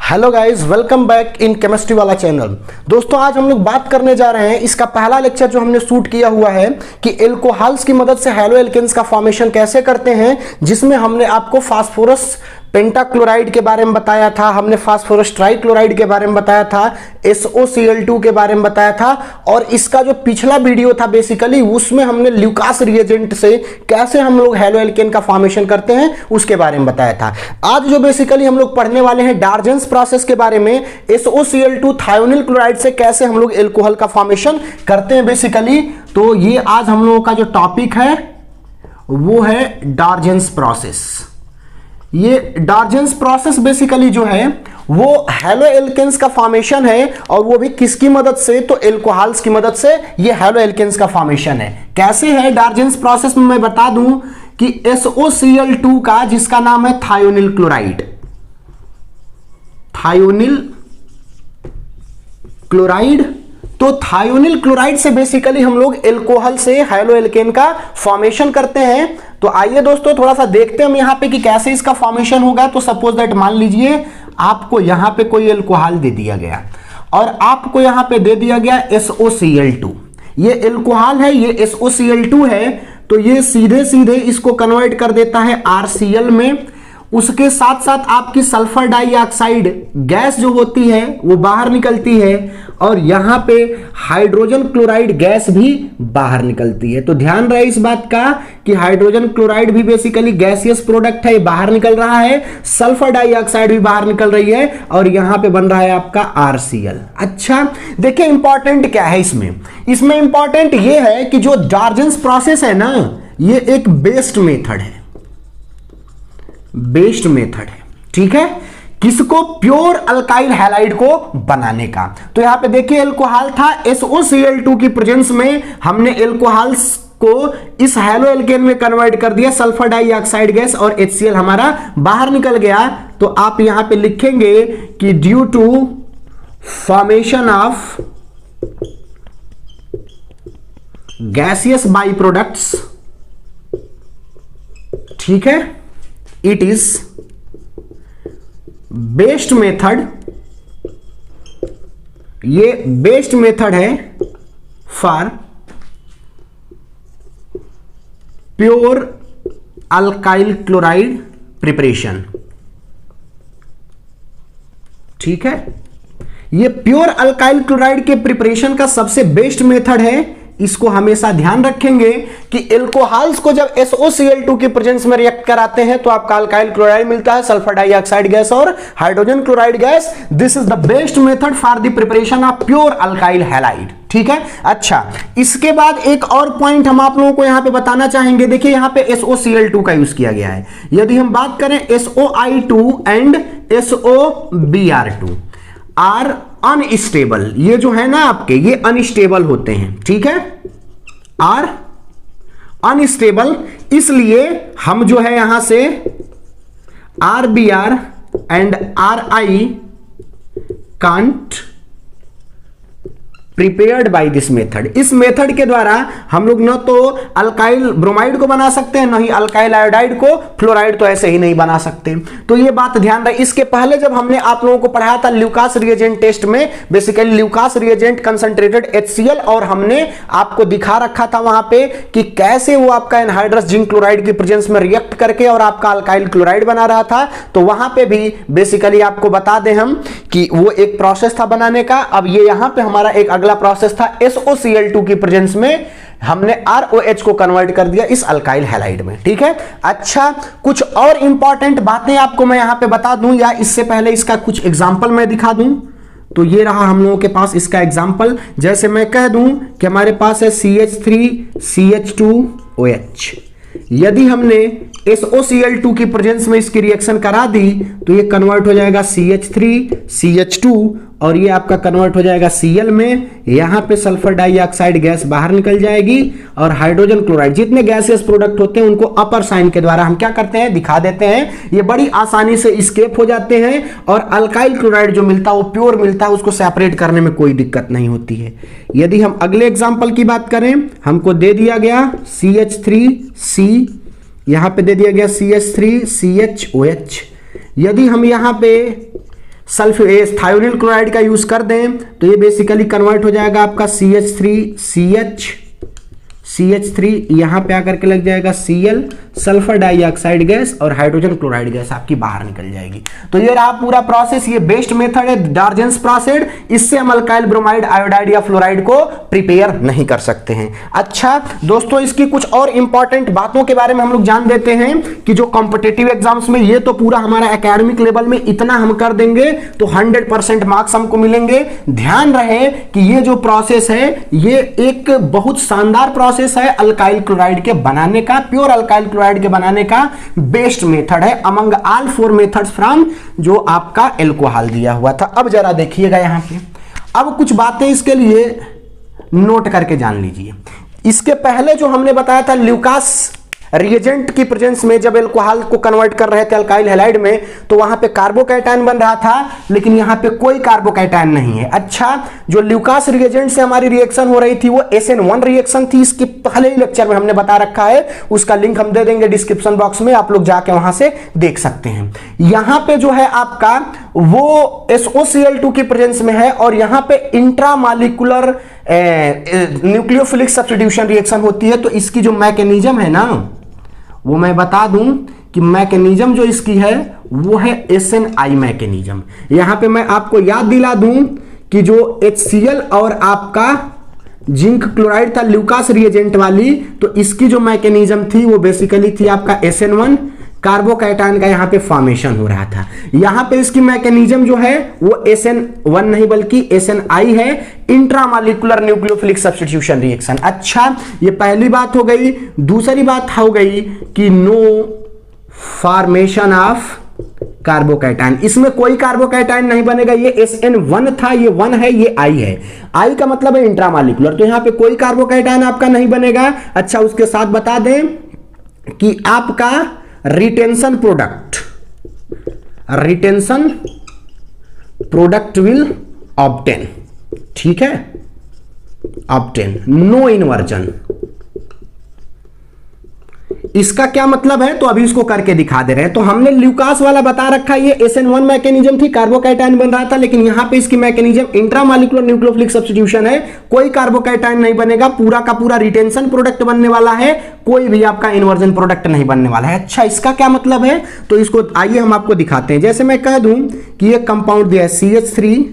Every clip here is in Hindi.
Hello guys, welcome back in chemistry वाला चैनल। दोस्तों, आज हम लोग बात करने जा रहे हैं, इसका पहला लेक्चर जो हमने शूट किया हुआ है कि एल्कोहल्स की मदद से हैलो एल्केन्स का फॉर्मेशन कैसे करते हैं, जिसमें हमने आपको फास्फोरस पेंटाक्लोराइड के बारे में बताया था, हमने फास्फोरस ट्राइक्लोराइड के बारे में बताया था, SOCl2 के बारे में बताया था, और इसका जो पिछला वीडियो था बेसिकली उसमें हमने ल्यूकास रिएजेंट से कैसे हम लोग हैलो एल्केन का फॉर्मेशन करते हैं उसके बारे में बताया था। आज जो बेसिकली हम लोग पढ़ने वाले हैं डार्जेंस प्रोसेस के बारे में, SOCl2 थायोनिल क्लोराइड से कैसे हम लोग एल्कोहल का फॉर्मेशन करते हैं बेसिकली। तो ये आज हम लोगों का जो टॉपिक है वो है डार्जेंस प्रोसेस। ये डार्जेंस प्रोसेस बेसिकली जो है वो हैलो एल्केन्स का फॉर्मेशन है, और वो भी किसकी मदद से, तो एल्कोहल्स की मदद से ये हैलो एल्केन्स का फॉर्मेशन है। कैसे है डार्जेंस प्रोसेस में मैं बता दूं कि SOCl2 का जिसका नाम है थायोनिल क्लोराइड, थायोनिल क्लोराइड, तो थायोनिल क्लोराइड से बेसिकली हम लोग एल्कोहल से हैलो एल्केन का फॉर्मेशन करते हैं। तो आइए दोस्तों थोड़ा सा देखते हैं हम यहां पे कि कैसे इसका फॉर्मेशन होगा। तो सपोज दैट मान लीजिए आपको यहां पे कोई एल्कोहल दे दिया गया और आपको यहां पे दे दिया गया SOCl2। ये एल्कोहल है, ये SOCl2 है, तो ये सीधे सीधे इसको कन्वर्ट कर देता है RCl में। उसके साथ साथ आपकी सल्फर डाइऑक्साइड गैस जो होती है वो बाहर निकलती है, और यहां पे हाइड्रोजन क्लोराइड गैस भी बाहर निकलती है। तो ध्यान रहे इस बात का कि हाइड्रोजन क्लोराइड भी बेसिकली गैसियस प्रोडक्ट है, बाहर निकल रहा है, सल्फर डाइऑक्साइड भी बाहर निकल रही है, और यहां पे बन रहा है आपका RCl। अच्छा, देखिए इंपॉर्टेंट क्या है इसमें इंपॉर्टेंट ये है कि जो डार्जेंस प्रोसेस है ना, ये एक बेस्ड मेथड है, बेस्ड मेथड है, ठीक है, किसको, प्योर अल्काइल हैलाइड को बनाने का। तो यहां पे देखिए एल्कोहल था, SOCl2 की प्रेजेंस में हमने एल्कोहल्स को इस हैलो एल्केन में कन्वर्ट कर दिया, सल्फर डाइऑक्साइड गैस और HCl हमारा बाहर निकल गया। तो आप यहां पे लिखेंगे कि due to formation of gaseous by products, ठीक है, इट इज बेस्ड मेथड, ये बेस्ड मेथड है for pure alkyl chloride preparation, ठीक है। ये प्योर अल्काइल क्लोराइड के प्रिपरेशन का सबसे बेस्ट मेथड है। इसको हमेशा ध्यान रखेंगे कि एल्कोहल्स को जब SOCl2 की प्रेजेंस में रिएक्ट कराते हैं तो आपका अल्काइल क्लोराइड मिलता है, सल्फर डाइऑक्साइड गैस और hydrogen chloride gas. This is the best method for the preparation of pure alkyl halide, ठीक है। अच्छा, इसके बाद एक और पॉइंट हम आप लोगों को यहां पे बताना चाहेंगे। देखिए यहां पे SOCl2 का यूज किया गया है। यदि हम बात करें SOI2 and SOBr2 are unstable, ये जो है ना आपके, ये अनस्टेबल होते हैं, ठीक है, आर अनस्टेबल, इसलिए हम जो है यहां से RBr and RI can't prepared by this method. इस मेथड के द्वारा हम लोग न तो अल्काइल ब्रोमाइड को बना सकते हैं, न ही अल्काइल आयोडाइड को, फ्लोराइड तो ऐसे ही नहीं बना सकते। तो ये बात ध्यान रहे। इसके पहले जब हमने आप लोगों को पढ़ाया था ल्यूकास रिएजेंट टेस्ट में, basically Lucas reagent concentrated HCl, और हमने आपको दिखा रखा था वहां पे कि कैसे वो आपका एनहाइड्रस जिंक क्लोराइड की प्रेजेंस में रिएक्ट करके और आपका अल्काइल क्लोराइड बना रहा था। तो वहां पे भी बेसिकली आपको बता दें हम कि वो एक प्रोसेस था बनाने का। अब ये यहां पे हमारा एक अगला प्रोसेस था, SOCl2 की प्रेजेंस में हमने ROH को कन्वर्ट कर दिया इस अल्काइल हैलाइड में, ठीक है। अच्छा, कुछ और इंपॉर्टेंट बातें आपको मैं यहां पे बता दूं, या इससे पहले इसका कुछ एग्जांपल मैं दिखा दूं। तो ये रहा हम लोगों के पास इसका एग्जांपल। जैसे मैं कह दूं कि हमारे पास है CH3CH2OH। यदि हमने SOCl2 की प्रेजेंस में इसकी रिएक्शन करा दी तो ये कन्वर्ट हो जाएगा CH3CH2, और ये आपका कन्वर्ट हो जाएगा Cl में। यहां पे सल्फर डाइऑक्साइड गैस बाहर निकल जाएगी, और हाइड्रोजन क्लोराइड, जितने गैसियस प्रोडक्ट होते हैं उनको अपर साइन के द्वारा हम क्या करते हैं, दिखा देते हैं। ये बड़ी आसानी से स्केप हो जाते हैं, और अल्काइल क्लोराइड जो मिलता है वो प्योर मिलता है, उसको सेपरेट करने में कोई दिक्कत नहीं होती है। यदि हम अगले एग्जाम्पल की बात करें, हमको दे दिया गया CH3C, यहां पे दे दिया गया CH3CHOH। यदि हम यहां पे थायोनिल क्लोराइड का यूज कर दें तो ये बेसिकली कन्वर्ट हो जाएगा आपका CH3 यहां पे आकर के लग जाएगा Cl, सल्फर डाइऑक्साइड गैस और हाइड्रोजन क्लोराइड गैस आपकी बाहर निकल जाएगी। तो ये रहा पूरा प्रोसेस। ये बेस्ट मेथड है डार्जेंस प्रोसेस। इससे हम अल्काइल ब्रोमाइड, आयोडाइड या फ्लोराइड को प्रिपेयर नहीं कर सकते हैं। अच्छा दोस्तों, इसकी कुछ और इंपॉर्टेंट बातों के बारे में हम लोग जान देते हैं कि जो कॉम्पिटिटिव एग्जाम्स में, ये तो पूरा हमारा एकेडमिक लेवल में इतना हम कर देंगे तो 100% मार्क्स हमको मिलेंगे। ध्यान रहे कि ये जो प्रोसेस है ये एक बहुत शानदार प्रोसेस है अल्काइल क्लोराइड के बनाने का, प्योर अल्काइल क्लोराइड के बनाने का बेस्ट मेथड है अमंग ऑल 4 मेथड्स फ्रॉम जो आपका एल्कोहल दिया हुआ था। अब जरा देखिएगा यहां पे, अब कुछ बातें इसके लिए नोट करके जान लीजिए। इसके पहले जो हमने बताया था ल्यूकास रिएजेंट की प्रेजेंस में जब एल्कोहल को कन्वर्ट कर रहे थे अल्काइल हैलाइड में, तो वहां पे कार्बोकैटायन बन रहा था, लेकिन यहां पे कोई कार्बोकैटायन नहीं है। अच्छा, जो ल्यूकास रिएजेंट से हमारी रिएक्शन हो रही थी वो SN1 रिएक्शन थी। इसके पहले ही लेक्चर में हमने बता रखा है, उसका लिंक हम दे देंगे डिस्क्रिप्शन बॉक्स में, आप लोग जाके वहां से देख सकते हैं। यहां पे जो है आपका वो SOCl2 की प्रेजेंस में है और यहां पे इंट्रामॉलिक्यूलर न्यूक्लियोफिलिक सब्स्टिट्यूशन रिएक्शन होती है। तो इसकी जो मैकेनिज्म है ना, वो मैं बता दूं कि मैकेनिज्म जो इसकी है वो है SNI मैकेनिज्म। यहां पे मैं आपको याद दिला दूं कि जो HCl और आपका जिंक क्लोराइड था ल्यूकास रिएजेंट वाली, तो इसकी जो मैकेनिज्म थी वो बेसिकली थी आपका SN1, कार्बोकैटायन का यहां पे फॉर्मेशन हो रहा था। यहां पे इसकी मैकेनिज्म जो है वो SN1 नहीं बल्कि SNI है, इंट्रामॉलिक्यूलर न्यूक्लियोफिलिक सब्स्टिट्यूशन रिएक्शन। अच्छा, ये पहली बात हो गई। दूसरी बात हो गई कि नो फॉर्मेशन ऑफ कार्बोकैटायन, इसमें कोई कार्बोकैटायन नहीं बनेगा। ये SN1 था, ये 1 है, ये I है। I का मतलब है इंट्रामॉलिक्यूलर, तो यहां पे कोई कार्बोकैटायन आपका नहीं बनेगा। अच्छा, उसके साथ बता दें कि आपका रिटेंशन प्रोडक्ट विल ऑब्टेन, ठीक है, ऑब्टेन, नो इन्वर्जन। इसका क्या मतलब है, तो अभी इसको करके दिखा दे रहे हैं। तो हमने ल्यूकास वाला बता रखा है, ये SN1 मैकेनिज्म थी, कार्बोकैटायन बन रहा था, लेकिन यहां पे इसकी मैकेनिज्म इंट्रामॉलिक्यूलर न्यूक्लियोफिलिक सब्स्टिट्यूशन है, कोई कार्बोकैटायन नहीं बनेगा, पूरा का पूरा रिटेंशन प्रोडक्ट बनने वाला है, कोई भी आपका इन्वर्जन प्रोडक्ट नहीं बनने वाला है। अच्छा, इसका क्या मतलब है, तो इसको आइए हम आपको दिखाते हैं। जैसे मैं कह दूं कि ये कंपाउंड दिया है CH3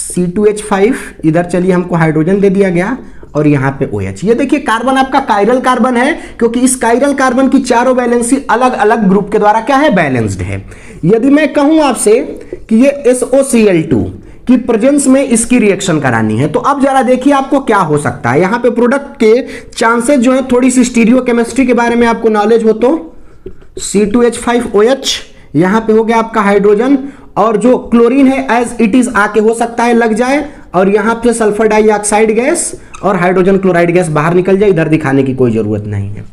C2H5, इधर चलिए हमको हाइड्रोजन दे दिया गया और यहां पे OH। ये देखिए कार्बन आपका कायरल कार्बन है, क्योंकि इस कायरल कार्बन की चारों वैलेंसी अलग अलग ग्रुप के द्वारा क्या है, बैलेंस्ड है। यदि मैं कहूं आपसे कि ये SOCl2 की प्रेजेंस में इसकी रिएक्शन करानी है, तो अब जरा देखिए आपको क्या हो सकता है। यहां पे प्रोडक्ट के चांसेस जो है, थोड़ी सी स्टीरियो केमिस्ट्री के बारे में आपको नॉलेज हो तो C2H5OH, यहां पे हो गया आपका हाइड्रोजन, और जो क्लोरीन है एज इट इज आके हो सकता है लग जाए, और यहां पे सल्फर डाइऑक्साइड गैस और हाइड्रोजन क्लोराइड गैस बाहर निकल जाए। इधर दिखाने की कोई जरूरत नहीं है।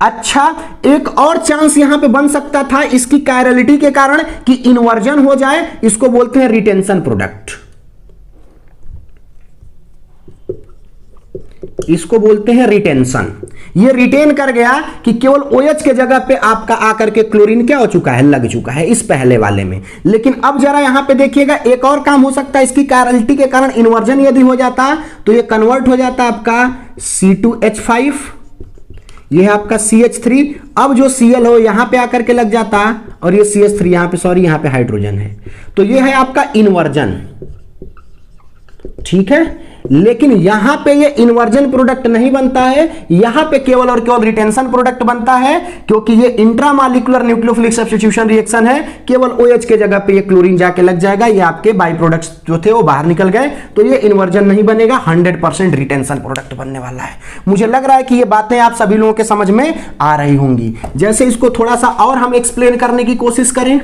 अच्छा, एक और चांस यहां पे बन सकता था इसकी कायरलिटी के कारण कि इन्वर्जन हो जाए, इसको बोलते हैं रिटेंशन प्रोडक्ट, इसको बोलते हैं रिटेंशन। ये रिटेन कर गया कि केवल OH के जगह पे आपका आकर के क्लोरीन क्या हो चुका है, लग चुका है इस पहले वाले में। लेकिन अब जरा यहां पे देखिएगा, एक और काम हो सकता है, इसकी कायरलिटी के कारण इन्वर्जन यदि हो जाता तो ये कन्वर्ट हो जाता आपका C2H5, ये है आपका CH3। अब जो Cl हो यहां पे आकर के लग जाता, और ये CH3 यहां पे, सॉरी यहां पे हाइड्रोजन है, तो ये है आपका इन्वर्जन, ठीक है। लेकिन यहां पे ये इन्वर्जन प्रोडक्ट नहीं बनता है, यहां पे केवल और केवल रिटेंशन प्रोडक्ट बनता है, क्योंकि ये इंट्रामॉलिक्यूलर न्यूक्लियोफिलिक सब्स्टिट्यूशन रिएक्शन है। केवल OH के जगह पे ये क्लोरीन जाके लग जाएगा, ये आपके बाई प्रोडक्ट्स जो थे वो बाहर निकल गए, तो ये इन्वर्जन नहीं बनेगा, 100% रिटेंशन प्रोडक्ट बनने वाला है। मुझे लग रहा है कि ये बातें आप सभी लोगों के समझ में आ रही होंगी। जैसे इसको थोड़ा सा और हम एक्सप्लेन करने की कोशिश करें,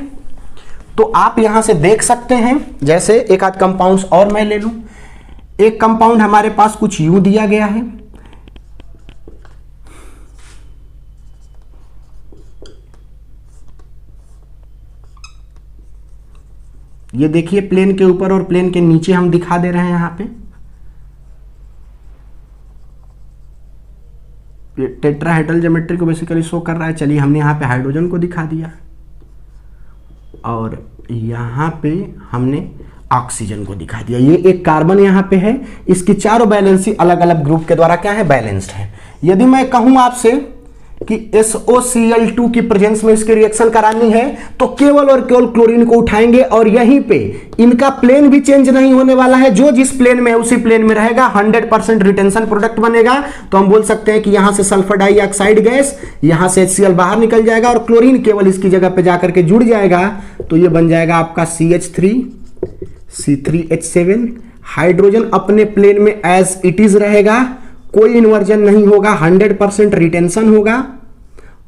तो आप यहां से देख सकते हैं, जैसे एक आध कंपाउंड्स और मैं ले लूं। एक कंपाउंड हमारे पास कुछ यूं दिया गया है, ये देखिए प्लेन के ऊपर और प्लेन के नीचे हम दिखा दे रहे हैं। यहां पे टेट्राहेड्रल ज्योमेट्री को बेसिकली शो कर रहा है। चलिए हमने यहां पे हाइड्रोजन को दिखा दिया और यहां पे हमने ऑक्सीजन को दिखा दिया। ये एक कार्बन यहां पे है, इसकी चारों वैलेंसी अलग अलग ग्रुप के द्वारा क्या है, बैलेंस्ड है। यदि मैं कहूं आपसे कि SOCl2 की प्रेजेंस में इसकी रिएक्शन करानी है तो केवल और केवल क्लोरीन को उठाएंगे और यहीं पे इनका प्लेन भी चेंज नहीं होने वाला है, जो जिस प्लेन में है उसी प्लेन में रहेगा, 100% रिटेंशन प्रोडक्ट बनेगा। तो हम बोल सकते हैं कि यहां से सल्फर डाइऑक्साइड गैस, यहां से HCl बाहर निकल जाएगा और क्लोरीन केवल इसकी जगह पे जाकर के जुड़ जाएगा। तो ये बन जाएगा आपका CH3 C3H7। हाइड्रोजन अपने प्लेन में एज इट इज रहेगा, कोई इन्वर्जन नहीं होगा, 100% रिटेंशन होगा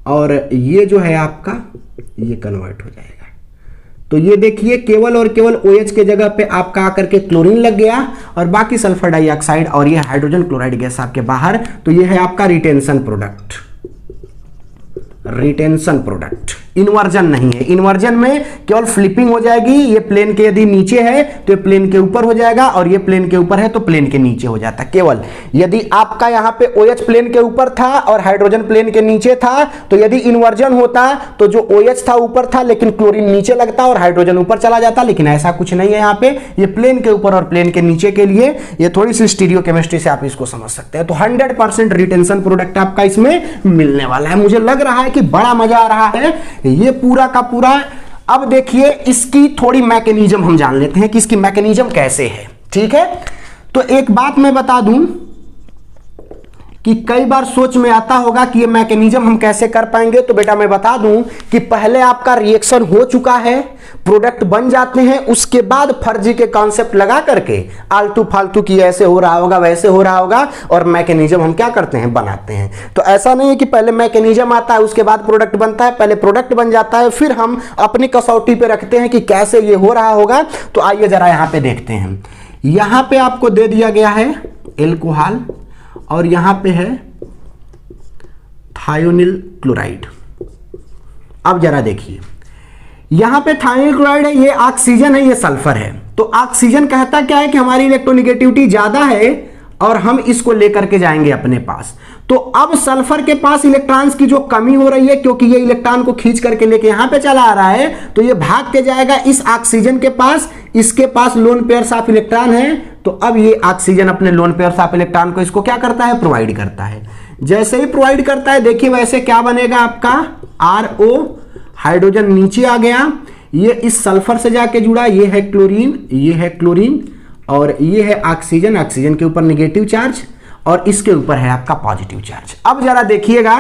और ये जो है आपका ये कन्वर्ट हो जाएगा। तो ये देखिए केवल और केवल OH के जगह पे आपका आकर के क्लोरीन लग गया और बाकी सल्फर डाइऑक्साइड और ये हाइड्रोजन क्लोराइड गैस आपके बाहर। तो ये है आपका retention product, retention product. Inversion नहीं है, इन्वर्जन में केवल फ्लिपिंग हो जाएगी। ये प्लेन के यदि नीचे है तो ये प्लेन के ऊपर हो जाएगा और ये प्लेन के ऊपर है तो प्लेन के नीचे हो जाता है। केवल यदि आपका यहां पे OH प्लेन के ऊपर था और हाइड्रोजन प्लेन के नीचे था तो यदि इन्वर्जन होता तो जो OH था ऊपर था लेकिन क्लोरीन नीचे लगता और हाइड्रोजन ऊपर चला जाता, लेकिन ऐसा कुछ नहीं है। यहाँ पे ये प्लेन के ऊपर और प्लेन के नीचे के लिए ये थोड़ी सी स्टीरियोकेमिस्ट्री से आप इसको समझ सकते हैं। तो 100% रिटेंशन प्रोडक्ट आपका इसमें मिलने वाला है। मुझे लग रहा है कि बड़ा मजा आ रहा है ये पूरा का पूरा। अब देखिए इसकी थोड़ी मैकेनिज्म हम जान लेते हैं कि इसकी मैकेनिज्म कैसे है, ठीक है। तो एक बात मैं बता दूं कि कई बार सोच में आता होगा कि ये मैकेनिज्म हम कैसे कर पाएंगे। तो बेटा मैं बता दूं कि पहले आपका रिएक्शन हो चुका है, प्रोडक्ट बन जाते हैं, उसके बाद फर्जी के कॉन्सेप्ट लगा करके आलतू फालतू की ऐसे हो रहा होगा वैसे हो रहा होगा और मैकेनिज्म हम क्या करते हैं, बनाते हैं। तो ऐसा नहीं है कि पहले मैकेनिज्म आता है उसके बाद प्रोडक्ट बनता है, पहले प्रोडक्ट बन जाता है फिर हम अपनी कसौटी पे रखते हैं कि कैसे ये हो रहा होगा। तो आइए जरा यहां पे देखते हैं। यहां पे आपको दे दिया गया है एल्कोहल और यहां पे है थायोनिल क्लोराइड। अब जरा देखिए यहां पे थायोनिल क्लोराइड है, ये ऑक्सीजन है, ये सल्फर है। तो ऑक्सीजन कहता क्या है कि हमारी इलेक्ट्रोनेगेटिविटी ज्यादा है और हम इसको लेकर के जाएंगे अपने पास। तो अब सल्फर के पास इलेक्ट्रॉन्स की जो कमी हो रही है क्योंकि ये इलेक्ट्रॉन को खींच करके लेके यहां पे चला आ रहा है तो ये भाग के जाएगा इस ऑक्सीजन के पास, इसके पास लोन पेयर्स ऑफ इलेक्ट्रॉन है। तो अब ये ऑक्सीजन अपने लोन पेयर्स ऑफ इलेक्ट्रॉन को इसको क्या करता है, प्रोवाइड करता है। जैसे ही प्रोवाइड करता है देखिए वैसे क्या बनेगा आपका RO, हाइड्रोजन नीचे आ गया, ये इस सल्फर से जाके जुड़ा, ये है क्लोरीन, ये है क्लोरीन और ये है ऑक्सीजन, ऑक्सीजन के ऊपर नेगेटिव चार्ज और इसके ऊपर है आपका पॉजिटिव चार्ज। अब जरा देखिएगा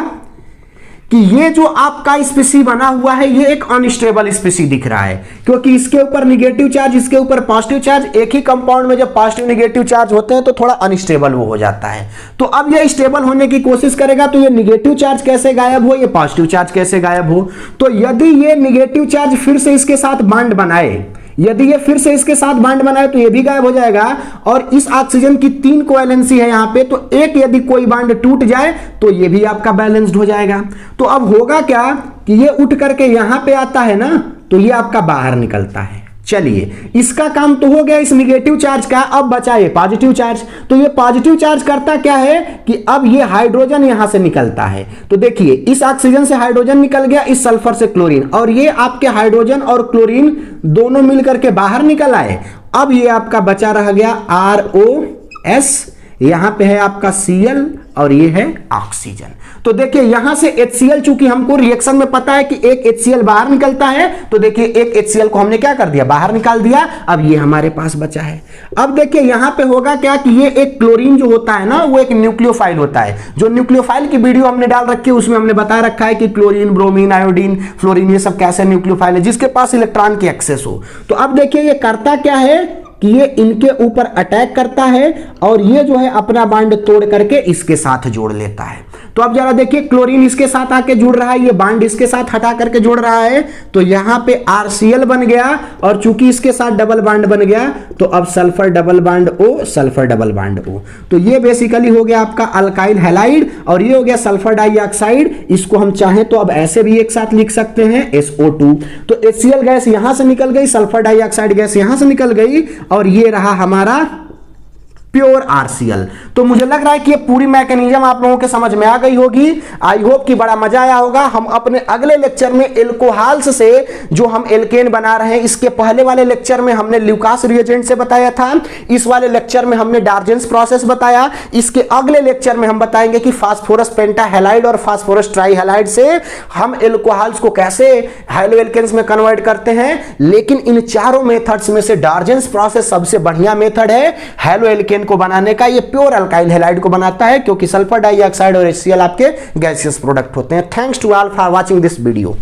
कि ये जो आपका स्पीसी बना हुआ है ये एक अनस्टेबल स्पीसी दिख रहा है क्योंकि इसके ऊपर नेगेटिव चार्ज, इसके ऊपर पॉजिटिव चार्ज। एक ही कंपाउंड में जब पॉजिटिव नेगेटिव चार्ज होते हैं तो थोड़ा अनस्टेबल वो हो जाता है। तो अब ये स्टेबल होने की कोशिश करेगा तो ये नेगेटिव चार्ज कैसे गायब हो, ये पॉजिटिव चार्ज कैसे गायब हो। तो यदि ये नेगेटिव चार्ज फिर से इसके साथ बॉन्ड बनाए, यदि ये फिर से इसके साथ बॉन्ड बनाए तो ये भी गायब हो जाएगा। और इस ऑक्सीजन की 3 कोवैलेंसी है यहां पे, तो एक यदि कोई बॉन्ड टूट जाए तो ये भी आपका बैलेंस्ड हो जाएगा। तो अब होगा क्या कि ये उठ करके यहां पे आता है ना तो ये आपका बाहर निकलता है। चलिए इसका काम तो हो गया इस नेगेटिव चार्ज का, अब बचा ये पॉजिटिव चार्ज। तो ये पॉजिटिव चार्ज करता क्या है कि अब ये हाइड्रोजन यहां से निकलता है। तो देखिए इस ऑक्सीजन से हाइड्रोजन निकल गया, इस सल्फर से क्लोरीन, और ये आपके हाइड्रोजन और क्लोरीन दोनों मिलकर के बाहर निकल आए। अब ये आपका बचा रह गया ROS, यहां पे है आपका Cl और ये है ऑक्सीजन। तो देखिए यहां से HCl, चूंकि हमको रिएक्शन में पता है कि एक HCl बाहर निकलता है, तो देखिए एक HCl को हमने क्या कर दिया, बाहर निकाल दिया। अब ये हमारे पास बचा है। अब देखिए यहां पे होगा क्या कि ये एक क्लोरीन जो होता है ना वो एक न्यूक्लियोफाइल होता है। जो न्यूक्लियोफाइल की वीडियो हमने डाल रखी है उसमें हमने बता रखा है कि क्लोरीन, ब्रोमीन, आयोडीन, फ्लोरीन ये सब कैसे न्यूक्लियोफाइल है जिसके पास इलेक्ट्रॉन की एक्सेस हो। तो अब देखिए ये करता क्या है कि ये इनके ऊपर अटैक करता है और ये जो है अपना बांड तोड़ करके इसके साथ जोड़ लेता है। तो अब जरा देखिए क्लोरीन इसके साथ आके जुड़ रहा है, ये बांड इसके साथ हटा करके जोड़ रहा है, तो यहां पे RCl बन गया और चूंकि इसके साथ डबल बांड बन गया तो अब sulphur double bond O, sulphur double bond O। तो ये बेसिकली हो गया आपका अल्काइल हैलाइड और ये हो गया सल्फर डाइऑक्साइड। इसको हम चाहें तो अब ऐसे भी एक साथ लिख सकते हैं SO2। तो HCl गैस यहां से निकल गई, सल्फर डाइऑक्साइड गैस यहां से निकल गई और ये रहा हमारा प्योर आरसीएल। तो मुझे लग रहा है कि ये पूरी मैकेनिज्म आप लोगों के समझ में आ गई होगी। आई होप कि बड़ा मजा आया होगा। हम अपने अगले लेक्चर में एल्कोहल्स से जो हम एल्केन बना रहे हैं, इसके पहले वाले लेक्चर में हमने ल्यूकास रिएजेंट से बताया था, इस वाले लेक्चर में हमने डार्जेंस प्रोसेस बताया, इसके अगले लेक्चर में हम बताएंगे कि फास्फोरस पेंटाहेलाइड और फास्फोरस ट्राइहेलाइड से हम एल्कोहल्स को कैसे हैलोएल्केन्स में कन्वर्ट करते हैं। लेकिन इन चारों मेथड्स में से डार्जेंस प्रोसेस सबसे बढ़िया मेथड है हैलोएल्केन को बनाने का। ये प्योर अल्काइल हैलाइड को बनाता है, क्योंकि सल्फर डाइऑक्साइड और HCl आपके गैसियस प्रोडक्ट होते हैं। Thanks to all for watching this video.